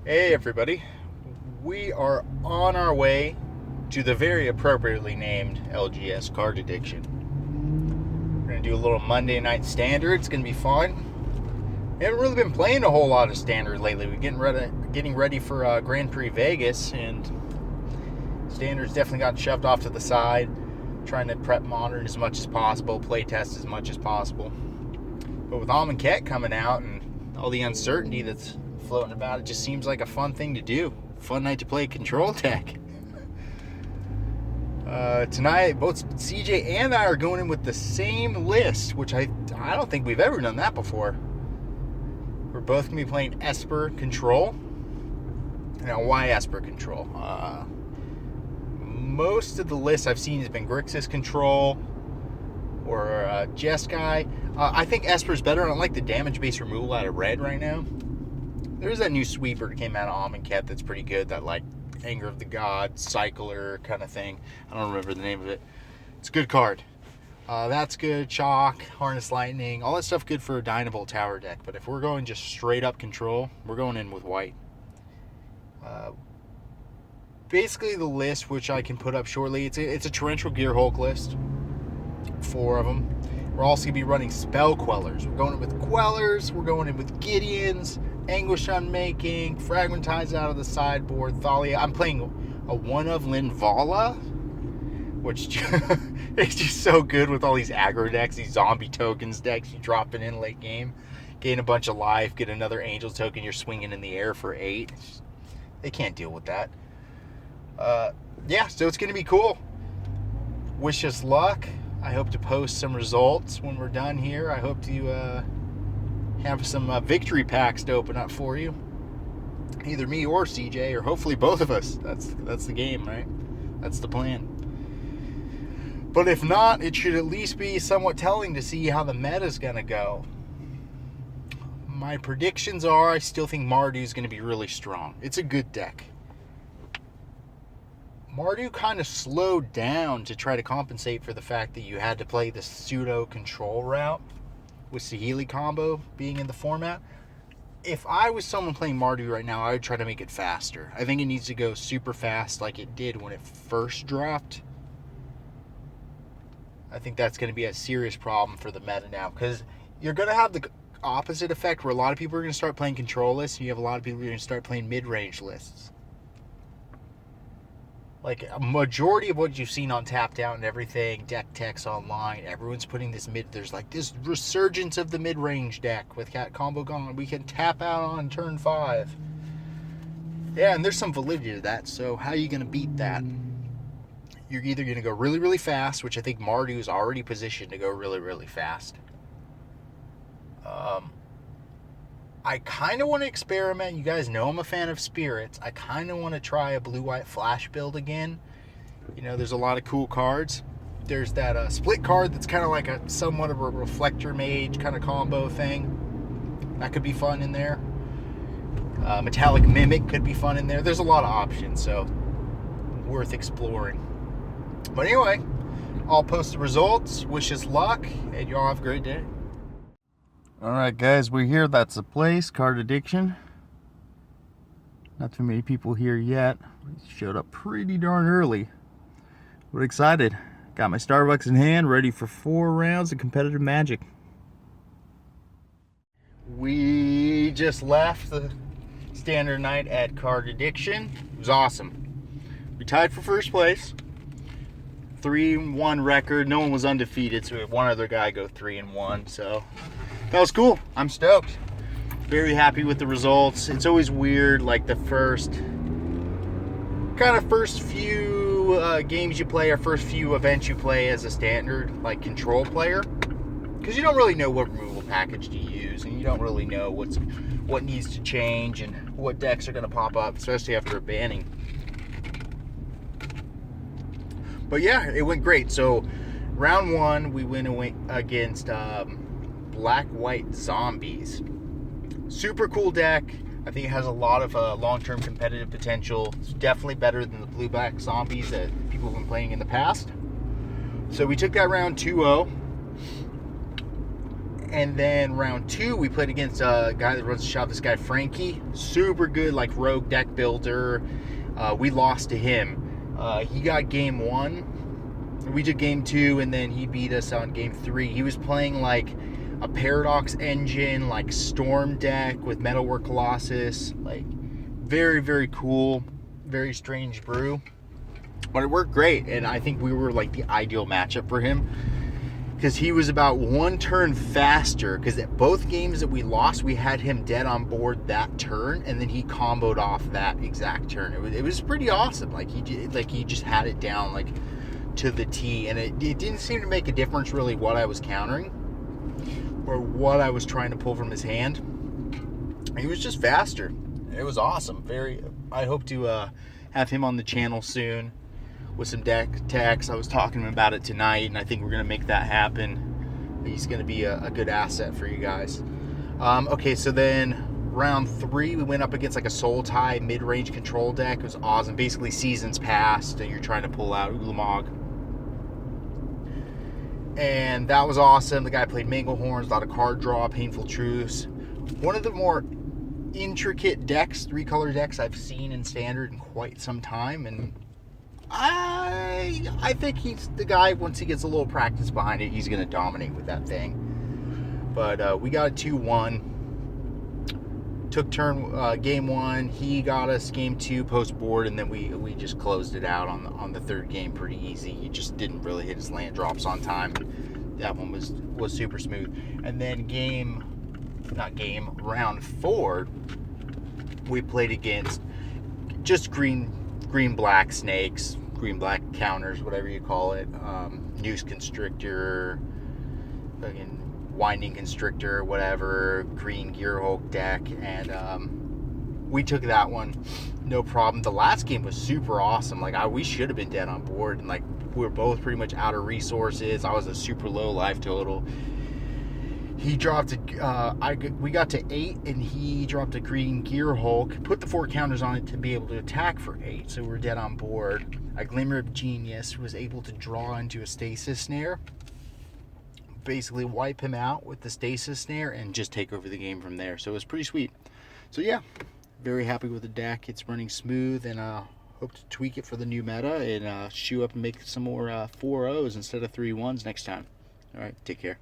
Hey everybody, we are on our way to the very appropriately named LGS Card Addiction. We're going to do a little Monday night standard. It's going to be fun. We haven't really been playing a whole lot of standard lately. We're getting ready for Grand Prix Vegas, and standards definitely got shoved off to the side. Trying to prep modern as much as possible, play test as much as possible. But with Amonkhet coming out and all the uncertainty that's floating about, it just seems like a fun thing to do. Fun night to play control deck. Tonight, both CJ and I are going in with the same list, which I don't think we've ever done that before. We're both going to be playing Esper Control. Now, why Esper Control? Most of the lists I've seen has been Grixis Control or Jeskai. I think Esper's better. I don't like the damage-based removal out of red right now. There's that new sweeper that came out of Amonkhet that's pretty good, that like Anger of the Gods, Cycler kind of thing. I don't remember the name of it. It's a good card. That's good. Chalk, Harness Lightning, all that stuff good for a Dynavolt tower deck. But if we're going just straight up control, we're going in with white. Basically the list, which I can put up shortly, it's a Torrential Gear Hulk list. 4 of them. We're also going to be running Spell Quellers. We're going in with Quellers. We're going in with Gideons. Anguish Unmaking, Fragmentize out of the sideboard, Thalia. I'm playing a one of Linvala, which is just so good with all these aggro decks, these zombie tokens decks. You drop it in late game, gain a bunch of life, get another angel token, you're swinging in the air for 8. They can't deal with that. Yeah, so it's going to be cool. Wish us luck. I hope to post some results when we're done here. I hope to have some victory packs to open up for you. Either me or CJ, or hopefully both of us. That's the game, right? That's the plan. But if not, it should at least be somewhat telling to see how the meta's going to go. My predictions are I still think Marduk's going to be really strong. It's a good deck. Marduk kind of slowed down to try to compensate for the fact that you had to play the pseudo control route with Saheeli combo being in the format. If I was someone playing Marduk right now, I would try to make it faster. I think it needs to go super fast like it did when it first dropped. I think that's going to be a serious problem for the meta now, because you're going to have the opposite effect where a lot of people are going to start playing control lists, and you have a lot of people who are going to start playing mid-range lists. Like, a majority of what you've seen on Tapped Out and everything, deck techs online, everyone's putting this there's like this resurgence of the mid-range deck with Cat Combo Gone. We can tap out on turn 5. Yeah, and there's some validity to that, so how are you going to beat that? You're either going to go really, really fast, which I think Mardu is already positioned to go really, really fast. I kind of want to experiment. You guys know I'm a fan of Spirits. I kind of want to try a blue-white flash build again. You know, there's a lot of cool cards. There's that split card that's kind of like a somewhat of a Reflector Mage kind of combo thing. That could be fun in there. Metallic Mimic could be fun in there. There's a lot of options, so worth exploring. But anyway, I'll post the results. Wish us luck, and y'all have a great day. Alright guys, we're here. That's the place, Card Addiction. Not too many people here yet. We showed up pretty darn early. We're excited. Got my Starbucks in hand, ready for 4 rounds of competitive Magic. We just left the standard night at Card Addiction. It was awesome. We tied for first place. 3-1 record. No one was undefeated, so we had one other guy go 3-1, so that was cool. I'm stoked. Very happy with the results. It's always weird, like the first few games you play or first few events you play as a standard, like control player, because you don't really know what removal package to use, and you don't really know what needs to change and what decks are going to pop up, especially after a banning. But yeah, it went great. So round 1, we went against Black-White Zombies. Super cool deck. I think it has a lot of long-term competitive potential. It's definitely better than the Blue-Black Zombies that people have been playing in the past. So we took that round 2-0. And then round 2, we played against a guy that runs the shop, this guy Frankie. Super good, like, rogue deck builder. We lost to him. He got game 1. We did game 2, and then he beat us on game 3. He was playing, like, a Paradox engine, like, Storm deck with Metalwork Colossus. Like, very, very cool. Very strange brew. But it worked great, and I think we were, like, the ideal matchup for him. Because he was about 1 turn faster. Because at both games that we lost, we had him dead on board that turn, and then he comboed off that exact turn. It was pretty awesome. Like he just had it down like to the T, and it didn't seem to make a difference really what I was countering or what I was trying to pull from his hand. He was just faster. It was awesome. I hope to have him on the channel soon with some deck techs. I was talking to him about it tonight, and I think we're going to make that happen. He's going to be a good asset for you guys. Okay, so then round 3, we went up against like a Soul Tie mid-range control deck. It was awesome. Basically, seasons past, and you're trying to pull out Ulamog. And that was awesome. The guy played Manglehorns, a lot of card draw, Painful Truce. One of the more intricate decks, 3-color decks I've seen in Standard in quite some time, and I think he's the guy. Once he gets a little practice behind it, he's going to dominate with that thing. But we got a 2-1. Took game 1. He got us game 2 post board, and then we just closed it out on the 3rd game pretty easy. He just didn't really hit his land drops on time. That one was super smooth. And then round 4, we played against just green black snakes, green black counters, whatever you call it. Noose Constrictor, fucking Winding Constrictor, whatever, green Gearhulk deck, and we took that one, no problem. The last game was super awesome. Like, we should have been dead on board, and like we were both pretty much out of resources. I was a super low life total. He dropped we got to 8, and he dropped a green Gearhulk, put the 4 counters on it to be able to attack for 8, so we're dead on board. A Glimmer of Genius was able to draw into a Stasis Snare, basically wipe him out with the Stasis Snare, and just take over the game from there. So it was pretty sweet. So yeah, very happy with the deck. It's running smooth, and hope to tweak it for the new meta and shoe up and make some more 4-0s instead of 3-1s next time. All right, take care.